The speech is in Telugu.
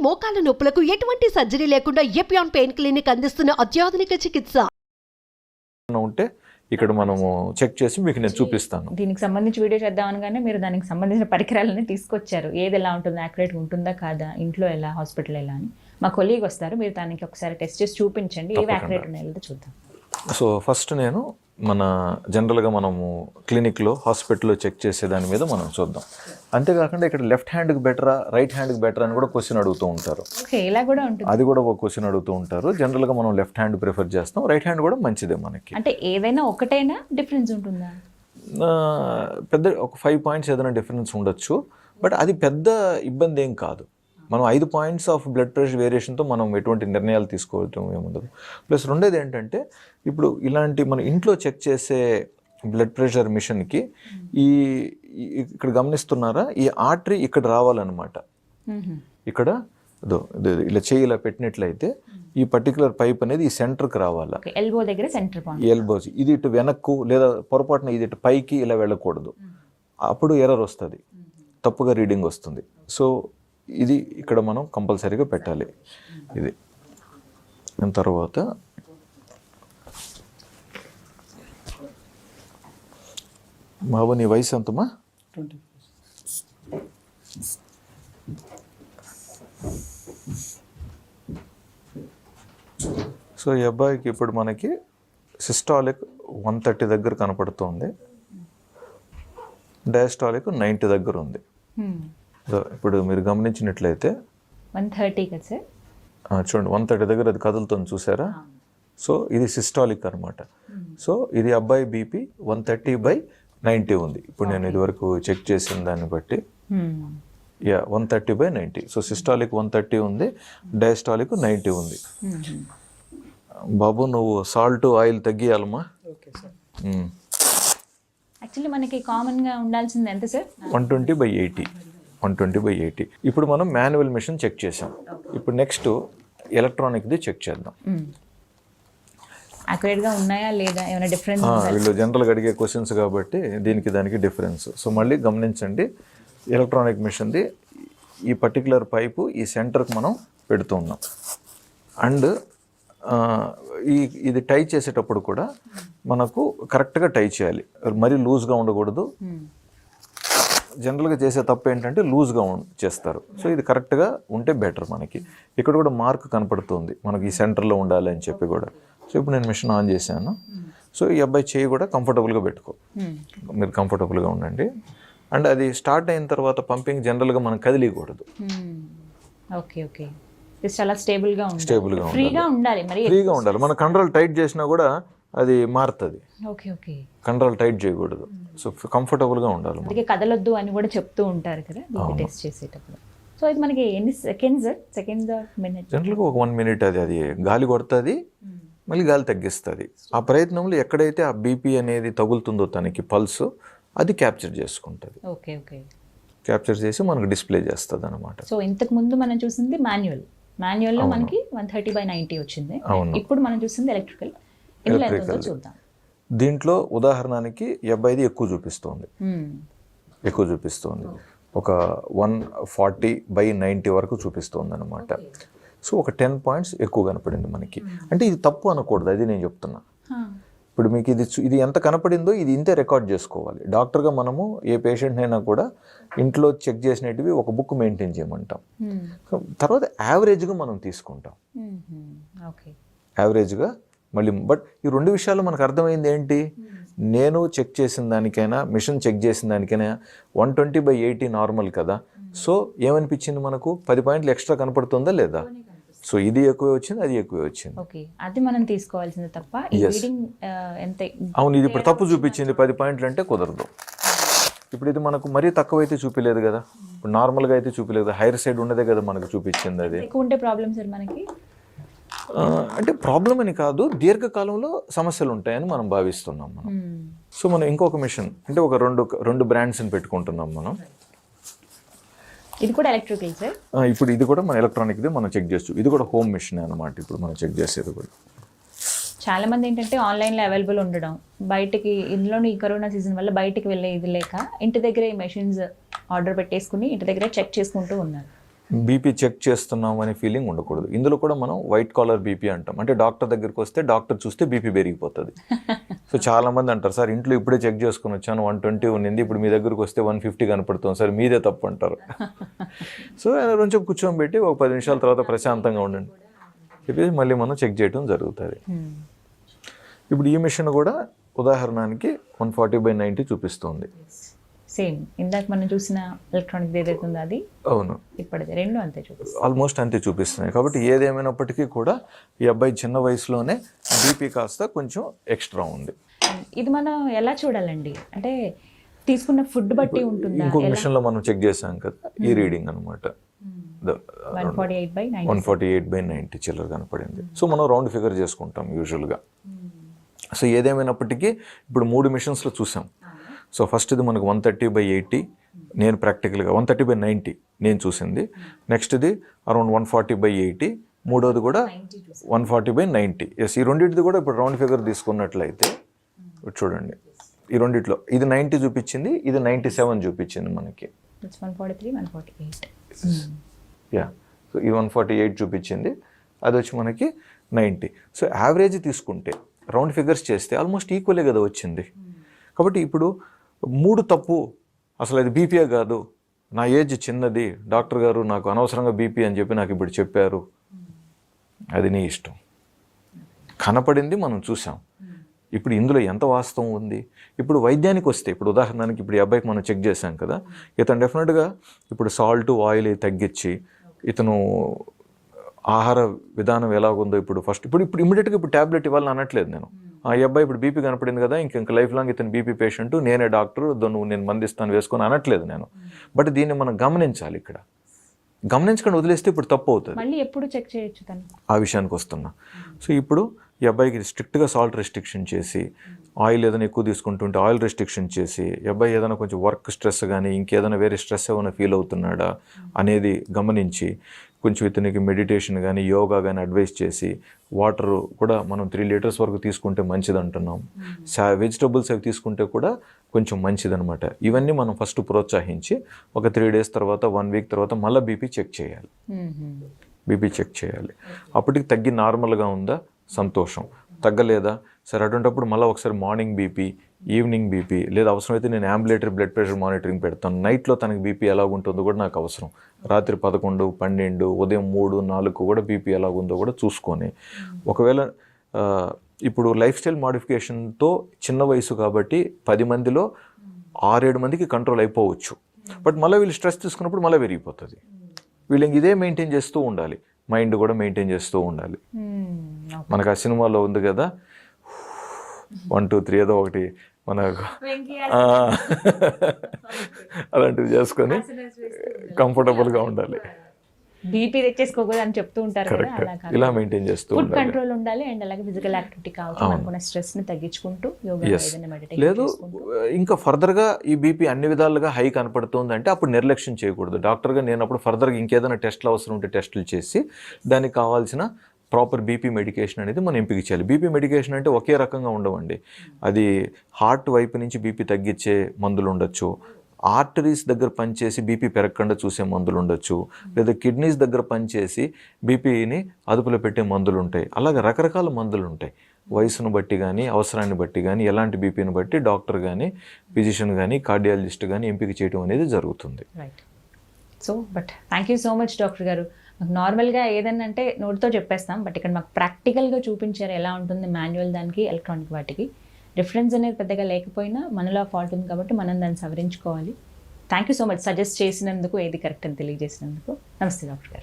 మోకాల నొప్పులకు ఎటువంటి సర్జరీ లేకుండా ఎపియాన్ పెయిన్ క్లినిక్ అందిస్తున్న అత్యాధునిక చికిత్స. ఉంటే ఇక్కడ మనము చెక్ చేసి మీకు నేను చూపిస్తాను. దీనికి సంబంధించి వీడియో చేద్దాం అనగానే మీరు దానికి సంబంధించిన పరికరాలన్నీ తీసుకొచ్చారు. ఏది ఎలా ఉంటుంది, యాక్యురేట్గా ఉంటుందా కాదా, ఇంట్లో ఎలా, హాస్పిటల్ ఎలా అని. మా కొలీగ్ వస్తారు, మీరు దానికి ఒకసారి టెస్ట్ చేసి చూపించండి, ఏవి యాక్యురేట్ ఉన్నాయో చూద్దాం. సో ఫస్ట్ నేను మన జనరల్గా మనము క్లినిక్లో హాస్పిటల్లో చెక్ చేసే దాని మీద మనం చూద్దాం. అంతేకాకుండా ఇక్కడ లెఫ్ట్ హ్యాండ్కి బెటరా రైట్ హ్యాండ్కి బెటరా అని కూడా క్వశ్చన్ అడుగుతూ ఉంటారు. ఇలా కూడా ఉంటుంది, అది కూడా ఒక క్వశ్చన్ అడుగుతూ ఉంటారు. జనరల్గా మనం లెఫ్ట్ హ్యాండ్ ప్రిఫర్ చేస్తాం, రైట్ హ్యాండ్ కూడా మంచిదే మనకి. అంటే ఏదైనా ఒకటైనా డిఫరెన్స్ ఉంటుందా? పెద్ద ఒక 5 పాయింట్స్ ఏదైనా డిఫరెన్స్ ఉండొచ్చు, బట్ అది పెద్ద ఇబ్బంది ఏం కాదు. మనం 5 పాయింట్స్ ఆఫ్ బ్లడ్ ప్రెషర్ వేరియేషన్తో మనం ఎటువంటి నిర్ణయాలు తీసుకోవటం ఏముండదు. ప్లస్ రెండోది ఏంటంటే, ఇప్పుడు ఇలాంటి మన ఇంట్లో చెక్ చేసే బ్లడ్ ప్రెషర్ మిషన్కి ఇక్కడ గమనిస్తున్నారా, ఈ ఆర్టరీ ఇక్కడ రావాలన్నమాట. ఇక్కడ ఇలా చేయి ఇలా పెట్టినట్లయితే ఈ పర్టికులర్ పైప్ అనేది ఈ సెంటర్కి రావాలి. ఎల్బో దగ్గర సెంటర్ పాయింట్, ఎల్బోస్. ఇది ఇటు వెనక్కు లేదా పొరపాటున ఇది ఇటు పైకి ఇలా వెళ్ళకూడదు. అప్పుడు ఎర్రర్ వస్తుంది, తప్పుగా రీడింగ్ వస్తుంది. సో ఇది ఇక్కడ మనం కంపల్సరీగా పెట్టాలి. ఇది దాని తర్వాత బాబు నీ వయసు ఎంతమా? 20. సో ఈ అబ్బాయికి ఇప్పుడు మనకి సిస్టాలిక్ 130 దగ్గర కనపడుతుంది, డయాస్టాలిక్ 90 దగ్గర ఉంది. ఇప్పుడు మీరు గమనించినట్లయితే 130 కదా సార్, చూడండి 130 దగ్గర అది కదులుతుంది, చూసారా? సో ఇది సిస్టాలిక్ అనమాట. సో ఇది అబ్బాయి బీపీ 130/90 ఉంది. ఇప్పుడు నేను ఇదివరకు చెక్ చేసిన దాన్ని బట్టి 130/90. సో సిస్టాలిక్ 130 ఉంది, డయాస్టాలిక్ 90 ఉంది. బాబు నువ్వు సాల్ట్ ఆయిల్ తగ్గియాలమ్మా. యాక్చువల్లీ మనకి కామన్గా ఉండాల్సింది ఎంత సార్? 120/80. 120/80. ఇప్పుడు మనం మాన్యువల్ మిషన్ చెక్ చేసాం. ఇప్పుడు నెక్స్ట్ ఎలక్ట్రానిక్ది చెక్ చేద్దాం. యాక్యురేట్గా ఉన్నాయా లేదా, ఏమైనా డిఫరెన్స్? వీళ్ళు జనరల్గా అడిగే క్వశ్చన్స్ కాబట్టి దీనికి దానికి డిఫరెన్స్. సో మళ్ళీ గమనించండి, ఎలక్ట్రానిక్ మిషన్ది ఈ పర్టికులర్ పైపు ఈ సెంటర్కి మనం పెడుతూ ఉన్నాం. అండ్ ఇది టై చేసేటప్పుడు కూడా మనకు కరెక్ట్గా టై చేయాలి, మరీ లూజ్గా ఉండకూడదు. జనరల్గా చేసే తప్పు ఏంటంటే లూజ్గా చేస్తారు. సో ఇది కరెక్ట్గా ఉంటే బెటర్. మనకి ఇక్కడ కూడా మార్క్ కనపడుతుంది మనకి ఈ సెంటర్లో ఉండాలి అని చెప్పి కూడా. సో ఇప్పుడు నేను మిషన్ ఆన్ చేశాను. సో ఈ అబ్బాయి చేయి కూడా కంఫర్టబుల్గా పెట్టుకో, మీరు కంఫర్టబుల్గా ఉండండి. అండ్ అది స్టార్ట్ అయిన తర్వాత పంపింగ్ జనరల్గా మనం కదిలియకూడదు. ఓకే ఓకే, చాలా స్టేబుల్గా ఉండాలి, ఫ్రీగా ఉండాలి. మన కంట్రోల్ టైట్ చేసినా కూడా అది మారుతుంది. ఓకే ఓకే, కంట్రోల్ టైట్ చేయకూడదు. సో కంఫర్టబుల్గా ఉండాలి. అందుకే కదలొద్దు అని కూడా చెప్తూ ఉంటారు కదా టెస్ట్ చేసేటప్పుడు. సో ఇది మనకి ఎన్ని సెకండ్స్ మినిట్? జనరల్గా ఒక 1 మినిట్. అది గాలి కొడుతుంది, మళ్ళీ గాలి తగ్గిస్తుంది. ఆ ప్రయత్నంలో ఎక్కడైతే ఆ బీపీ అనేది తగులుతుందో తనకి పల్స్, అది క్యాప్చర్ చేసుకుంటుంది. ఓకే ఓకే, క్యాప్చర్ చేసి మనకు డిస్ప్లే చేస్తుంది అనమాట. సో ఇంతకు ముందు మనం చూసింది మాన్యువల్లో మనకి 130/90 వచ్చింది. ఇప్పుడు మనం చూసింది ఎలక్ట్రికల్. చూద్దాం. దీంట్లో ఉదాహరణకి ఈ అబ్బాయిది ఎక్కువ చూపిస్తుంది, ఒక 140/90 వరకు చూపిస్తుంది అనమాట. సో ఒక 10 పాయింట్స్ ఎక్కువ కనపడింది మనకి. అంటే ఇది తప్పు అనకూడదు, అది నేను చెప్తున్నా. ఇప్పుడు మీకు ఇది ఎంత కనపడిందో ఇది ఇంతే రికార్డ్ చేసుకోవాలి. డాక్టర్గా మనము ఏ పేషెంట్ అయినా కూడా ఇంట్లో చెక్ చేసినవి ఒక బుక్ మెయింటైన్ చేయమంటాం. తర్వాత యావరేజ్గా మనం తీసుకుంటాం, యావరేజ్గా మళ్ళీ. బట్ ఈ 2 విషయాలు మనకు అర్థమైంది ఏంటి, నేను చెక్ చేసిన దానికైనా మిషన్ చెక్ చేసిన దానికైనా 120/80 నార్మల్ కదా. సో ఏమనిపించింది, మనకు 10 పాయింట్లు ఎక్స్ట్రా కనపడుతుందా లేదా? సో ఇది ఎక్కువే వచ్చింది, అది ఎక్కువే వచ్చింది. ఓకే, అది మనం తీసుకోవాల్సింది తప్ప ఎంత. అవును, ఇది ఇప్పుడు తప్పు చూపించింది 10 పాయింట్లు అంటే కుదరదు. ఇప్పుడు ఇది మనకు మరీ తక్కువైతే చూపించలేదు కదా, ఇప్పుడు నార్మల్గా అయితే చూపించలేదు, హైర్ సైడ్ ఉన్నదే కదా మనకు చూపించింది. అది ఎక్కువ ఉంటే ప్రాబ్లం సార్ మనకి. అంటే ప్రాబ్లం అని కాదు, దీర్ఘకాలంలో సమస్యలు ఉంటాయని మనం భావిస్తున్నాం మనం. సో మనం ఇంకొక మిషన్ అంటే ఒక రెండు బ్రాండ్స్ని పెట్టుకుంటున్నాం మనం. ఇది కూడా ఎలక్ట్రికల్ సార్. ఇప్పుడు ఇది కూడా మన ఎలక్ట్రానిక్ది మనం చెక్ చేస్తూ, ఇది కూడా హోమ్ మిషన్ అనమాట. ఇప్పుడు మనం చెక్ చేసేది కూడా చాలా మంది ఏంటంటే ఆన్లైన్లో అవైలబుల్ ఉండడం, బయటికి ఇందులోని ఈ కరోనా సీజన్ వల్ల బయటికి వెళ్ళే ఇది లేక ఇంటి దగ్గరే ఈ మెషిన్స్ ఆర్డర్ పెట్టేసుకుని ఇంటి దగ్గరే చెక్ చేసుకుంటూ ఉన్నారు. బీపీ చెక్ చేస్తున్నాం అనే ఫీలింగ్ ఉండకూడదు. ఇందులో కూడా మనం వైట్ కాలర్ బీపీ అంటాం. అంటే డాక్టర్ దగ్గరికి వస్తే డాక్టర్ చూస్తే బీపీ పెరిగిపోతుంది. సో చాలా మంది అంటారు, సార్ ఇంట్లో ఇప్పుడే చెక్ చేసుకుని వచ్చాను 120 ఉన్నింది, ఇప్పుడు మీ దగ్గరికి వస్తే 150 కనపడుతుంది సార్, మీదే తప్పు అంటారు. సో కొంచెం కూర్చోబెట్టి ఒక 10 నిమిషాల తర్వాత ప్రశాంతంగా ఉండండి చెప్పేసి మళ్ళీ మనం చెక్ చేయడం జరుగుతుంది. ఇప్పుడు ఈ మిషన్ కూడా ఉదాహరణకి 140/90 చూపిస్తుంది. సేమ్ ఇందాక మనం చూసిన ఎలక్ట్రానిక్ ఏదైతే ఉందో అది అవును, ఇప్పటిది రెండు అంతే చూపిస్తుంది, ఆల్మోస్ట్ అంతే చూపిస్తున్నాయి. కాబట్టి ఏదేమైనప్పటికీ కూడా ఈ అబ్బాయి చిన్న వయసులోనే బీపీ కాస్త కొంచెం ఎక్స్ట్రా ఉంది. ఇది మనం ఎలా చూడాలండి, అంటే తీసుకున్న ఫుడ్ బట్టి ఉంటుందా? ఇంకొక మిషన్లో మనం చెక్ చేసాం కదా, ఈ రీడింగ్ అనమాట 148/90 చిల్లర కనపడింది. సో మనం రౌండ్ ఫిగర్ చేసుకుంటాం యూజువల్గా. సో ఏదేమైనప్పటికీ ఇప్పుడు 3 మిషన్స్లో చూసాం. సో ఫస్ట్ ఇది మనకు 130/80 నేను ప్రాక్టికల్గా 130/90 నేను చూసింది. నెక్స్ట్ది అరౌండ్ 140/80, మూడోది కూడా 140/90. ఎస్, ఈ రెండింటిది కూడా ఇప్పుడు రౌండ్ ఫిగర్ తీసుకున్నట్లయితే చూడండి, ఈ రెండిట్లో ఇది 90 చూపించింది, ఇది 97 చూపించింది మనకి. 143, 148. యా, సో ఈ 148 చూపించింది, అది వచ్చి మనకి 90. సో యావరేజ్ తీసుకుంటే రౌండ్ ఫిగర్స్ చేస్తే ఆల్మోస్ట్ ఈక్వలే కదా వచ్చింది. కాబట్టి ఇప్పుడు 3 తప్పు, అసలు అది బీపీఏ కాదు, నా ఏజ్ చిన్నది, డాక్టర్ గారు నాకు అనవసరంగా బీపీ అని చెప్పి నాకు ఇప్పుడు చెప్పారు, అది నీ ఇష్టం. కనపడింది మనం చూసాం. ఇప్పుడు ఇందులో ఎంత వాస్తవం ఉంది? ఇప్పుడు వైద్యానికి వస్తే, ఇప్పుడు ఉదాహరణకి ఇప్పుడు ఈ అబ్బాయికి మనం చెక్ చేశాం కదా, ఇతను డెఫినెట్గా ఇప్పుడు సాల్ట్ ఆయిల్ తగ్గించి ఇతను ఆహార విధానం ఎలాగుందో ఇప్పుడు ఇప్పుడు ఇమీడియట్గా ఇప్పుడు ట్యాబ్లెట్ ఇవ్వాలని అనట్లేదు నేను. ఈ అబ్బాయి ఇప్పుడు బీపీ కనపడింది కదా, ఇంక లైఫ్ లాంగ్ ఇతను బీపీ పేషెంట్, నేనే డాక్టర్, నువ్వు నేను మందిస్తాను వేసుకొని అనట్లేదు నేను. బట్ దీన్ని మనం గమనించాలి. ఇక్కడ గమనించకుండా వదిలేస్తే ఇప్పుడు తప్పు అవుతుంది. మళ్ళీ ఎప్పుడు చెక్ చేయొచ్చు తను? ఆ విషయానికి వస్తున్నా. సో ఇప్పుడు ఈ అబ్బాయికి స్ట్రిక్ట్గా సాల్ట్ రెస్ట్రిక్షన్ చేసి, ఆయిల్ ఏదైనా ఎక్కువ తీసుకుంటుంటే ఆయిల్ రెస్ట్రిక్షన్ చేసి, ఈ అబ్బాయి ఏదైనా కొంచెం వర్క్ స్ట్రెస్ కానీ ఇంకేదైనా వేరే స్ట్రెస్ ఏమైనా ఫీల్ అవుతున్నాడా అనేది గమనించి, కొంచెం ఇతనికి మెడిటేషన్ కానీ యోగా కానీ అడ్వైస్ చేసి, వాటర్ కూడా మనం 3 లీటర్స్ వరకు తీసుకుంటే మంచిది అంటున్నాం. వెజిటబుల్స్ అవి తీసుకుంటే కూడా కొంచెం మంచిదనమాట. ఇవన్నీ మనం ఫస్ట్ ప్రోత్సహించి ఒక 3 డేస్ తర్వాత 1 వీక్ తర్వాత మళ్ళీ బీపీ చెక్ చేయాలి. బీపీ చెక్ చేయాలి. అప్పటికి తగ్గి నార్మల్గా ఉందా, సంతోషం. తగ్గలేదా, సరే అటువంటిప్పుడు మళ్ళీ ఒకసారి మార్నింగ్ బీపీ, ఈవినింగ్ బీపీ, లేదా అవసరమైతే నేను అంబులేటరీ బ్లడ్ ప్రెషర్ మానిటరింగ్ పెడతాను. నైట్లో తనకి బీపీ ఎలాగుంటుందో కూడా నాకు అవసరం. రాత్రి 11, 12, ఉదయం 3, 4 కూడా బీపీ ఎలాగుందో కూడా చూసుకొని, ఒకవేళ ఇప్పుడు లైఫ్ స్టైల్ మాడిఫికేషన్తో చిన్న వయసు కాబట్టి 10 మందిలో 6-7 మందికి కంట్రోల్ అయిపోవచ్చు. బట్ మళ్ళీ వీళ్ళు స్ట్రెస్ తీసుకున్నప్పుడు మళ్ళీ పెరిగిపోతుంది. వీళ్ళు ఇదే మెయింటైన్ చేస్తూ ఉండాలి, మైండ్ కూడా మెయింటైన్ చేస్తూ ఉండాలి. మనకు ఆ సినిమాలో ఉంది కదా, 1, 2, 3 ఏదో ఒకటి మనకు అలాంటివి చేసుకొని కంఫర్టబుల్గా ఉండాలి. బీపీ తెచ్చేసుకోకూడదు అని చెప్తూ ఉంటారు కదా, అలా కాదు. ఇలా మెయింటైన్ చేస్తూ ఫుడ్ ఉండాలి. కంట్రోల్ ఉండాలి అండ్ అలాగే ఫిజికల్ యాక్టివిటీ కావచ్చు, మనకున్న స్ట్రెస్ ని తగ్గించుకుంటూ యోగా ఏదైనా మెడిటేషన్ లేదు ఇంకా ఫర్దర్గా ఈ బీపీ అన్ని విధాలుగా హై కనపడుతుంది అంటే అప్పుడు నిర్లక్ష్యం చేయకూడదు. డాక్టర్గా నేను అప్పుడు ఫర్దర్గా ఇంకేదైనా టెస్ట్లు అవసరం ఉంటే టెస్టులు చేసి దానికి కావాల్సిన ప్రాపర్ బీపీ మెడికేషన్ అనేది మనం ఎంపిక చేయాలి. బీపీ మెడికేషన్ అంటే ఒకే రకంగా ఉండవండి. అది హార్ట్ వైపు నుంచి బీపీ తగ్గించే మందులు ఉండొచ్చు, ఆర్టరీస్ దగ్గర పనిచేసి బీపీ పెరగకుండా చూసే మందులు ఉండొచ్చు, లేదా కిడ్నీస్ దగ్గర పనిచేసి బీపీని అదుపులో పెట్టే మందులు ఉంటాయి. అలాగే రకరకాల మందులు ఉంటాయి. వయసును బట్టి కానీ అవసరాన్ని బట్టి కానీ ఎలాంటి బీపీని బట్టి డాక్టర్ కానీ ఫిజిషియన్ కానీ కార్డియాలజిస్ట్ కానీ ఎంపిక చేయడం అనేది జరుగుతుంది. Right. So but thank you so much doctor గారు. మాకు నార్మల్గా ఏదన్నా అంటే నోటితో చెప్పేస్తాం, బట్ ఇక్కడ మాకు ప్రాక్టికల్గా చూపించారు ఎలా ఉంటుంది మాన్యువల్ దానికి ఎలక్ట్రానిక్ వాటికి. డిఫరెన్స్ అనేది పెద్దగా లేకపోయినా మనలో ఫాల్ట్ ఉంది కాబట్టి మనం దాన్ని సవరించుకోవాలి. Thank you so much suggest చేసినందుకు, ఏది కరెక్ట్ అని తెలియజేసినందుకు. నమస్తే డాక్టర్ గారు.